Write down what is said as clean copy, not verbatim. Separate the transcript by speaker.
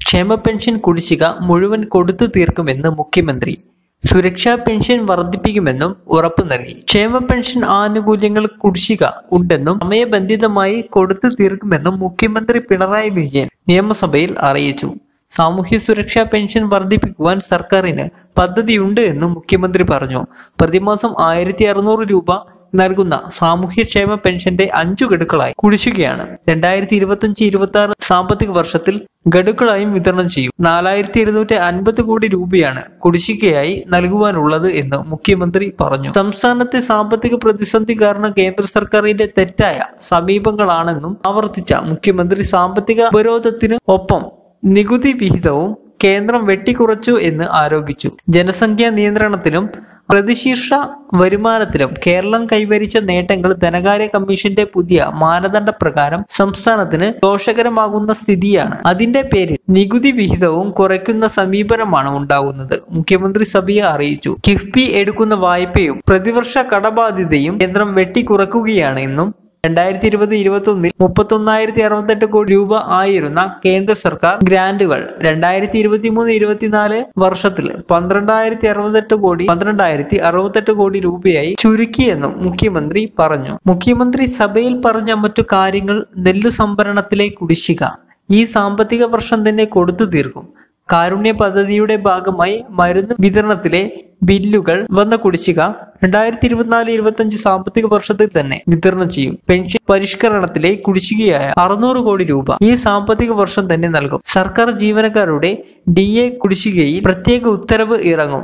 Speaker 1: ക്ഷേമ പെൻഷൻ കുടിശ്ശിക മുഴുവൻ കൊടുത്തു തീർക്കുമെന്ന് മുഖ്യമന്ത്രി. സുരക്ഷാ പെൻഷൻ വർദ്ധിപ്പിക്കുമെന്നും ഉറപ്പു നൽകി. ക്ഷേമ പെൻഷൻ ആനുകൂല്യങ്ങൾ കുടിശ്ശിക ഉണ്ടെന്നും സമയബന്ധിതമായി കൊടുത്തു തീർക്കുമെന്നും മുഖ്യമന്ത്രി പിണറായി വിജയൻ നിയമസഭയിൽ അറിയിച്ചു. സാമൂഹ്യ സുരക്ഷാ പെൻഷൻ വർദ്ധിപ്പിക്കുവാൻ സർക്കാരിന് പദ്ധതിയുണ്ട് എന്നും മുഖ്യമന്ത്രി പറഞ്ഞു. പ്രതിമാസം 1600 രൂപ നൽകുന്ന സാമൂഹ്യക്ഷേമ പെൻഷന്റെ 5 ഗഡുക്കളായി കുടിശ്ശികയാണ് 2025-26 സാമ്പത്തിക വർഷത്തിൽ ഗഡുക്കളായും വിതരണം ചെയ്യും. 4250 കോടി രൂപയാണ് കുടിശ്ശികയായി നൽകുവാനുള്ളത് എന്ന് മുഖ്യമന്ത്രി പറഞ്ഞു. സംസ്ഥാനത്തെ സാമ്പത്തിക പ്രതിസന്ധി കാരണം കേന്ദ്ര സർക്കാരിന്റെ തെറ്റായ സമീപനങ്ങളാണെന്നും ആവർത്തിച്ച മുഖ്യമന്ത്രി സാമ്പത്തിക ഉപരോധത്തിന് ഒപ്പം നികുതി വിഹിതവും കേന്ദ്രം വെട്ടിക്കുറച്ചു എന്ന് ആരോപിച്ചു. ജനസംഖ്യാ നിയന്ത്രണത്തിലും പ്രതിശീർഷ വരുമാനത്തിലും കേരളം കൈവരിച്ച നേട്ടങ്ങൾ ധനകാര്യ കമ്മീഷന്റെ പുതിയ മാനദണ്ഡ പ്രകാരം സംസ്ഥാനത്തിന് ദോഷകരമാകുന്ന സ്ഥിതിയാണ്. അതിന്റെ പേരിൽ നികുതി വിഹിതവും കുറയ്ക്കുന്ന സമീപനമാണ് ഉണ്ടാകുന്നത്. മുഖ്യമന്ത്രി സഭയെ അറിയിച്ചു. കിഫ്ബി എടുക്കുന്ന വായ്പയും പ്രതിവർഷ കടബാധ്യതയും കേന്ദ്രം വെട്ടിക്കുറക്കുകയാണ് എന്നും 2020-21 31,068 കോടി രൂപ ആയിരുന്ന കേന്ദ്ര സർക്കാർ ഗ്രാന്റുകൾ 2023-24 വർഷത്തിൽ 12,068 കോടി രൂപയായി ചുരുക്കിയെന്നും മുഖ്യമന്ത്രി പറഞ്ഞു. മുഖ്യമന്ത്രി സഭയിൽ പറഞ്ഞ മറ്റു കാര്യങ്ങൾ നെല്ലു സംഭരണത്തിലെ കുടിശ്ശിക ഈ സാമ്പത്തിക വർഷം തന്നെ കൊടുത്തു തീർക്കും. കാരുണ്യ പദ്ധതിയുടെ ഭാഗമായി മരുന്ന് വിതരണത്തിലെ ബില്ലുകൾ വന്ന കുടിശ്ശിക 2024-25 സാമ്പത്തിക വർഷത്തിൽ തന്നെ വിതരണം ചെയ്യും. പെൻഷൻ പരിഷ്കരണത്തിലെ കുടിശ്ശികയായ 600 കോടി രൂപ ഈ സാമ്പത്തിക വർഷം തന്നെ നൽകും. സർക്കാർ ജീവനക്കാരുടെ DA കുടിശ്ശികയിൽ പ്രത്യേക ഉത്തരവ് ഇറങ്ങും.